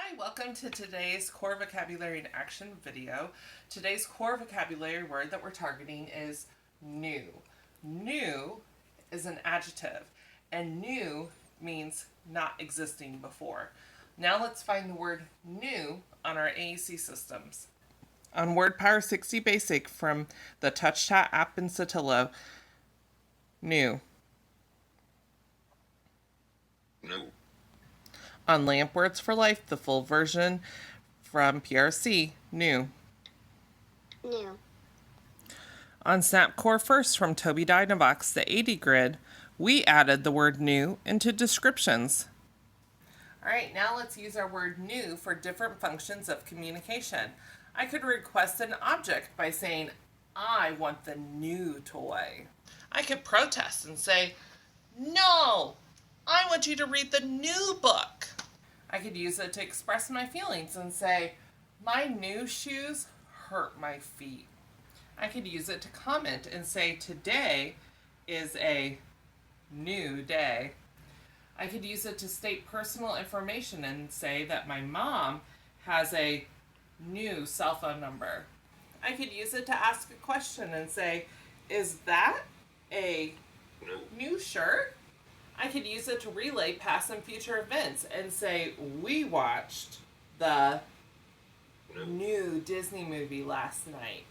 Hi, welcome to today's core vocabulary in action video. Today's core vocabulary word that we're targeting is new. New is an adjective, and new means not existing before. Now let's find the word new on our AAC systems. On Word Power 60 Basic from the TouchChat app in Sotelo, new. No. On Lamp Words for Life, the full version from PRC, new. New. On Snap Core First from Toby Dynavox, the 80 grid, we added the word new into descriptions. All right, now let's use our word new for different functions of communication. I could request an object by saying, I want the new toy. I could protest and say, no, I want you to read the new book. I could use it to express my feelings and say, my new shoes hurt my feet. I could use it to comment and say, today is a new day. I could use it to state personal information and say that my mom has a new cell phone number. I could use it to ask a question and say, is that a new shirt? I could use it to relay past and future events and say, we watched the new Disney movie last night.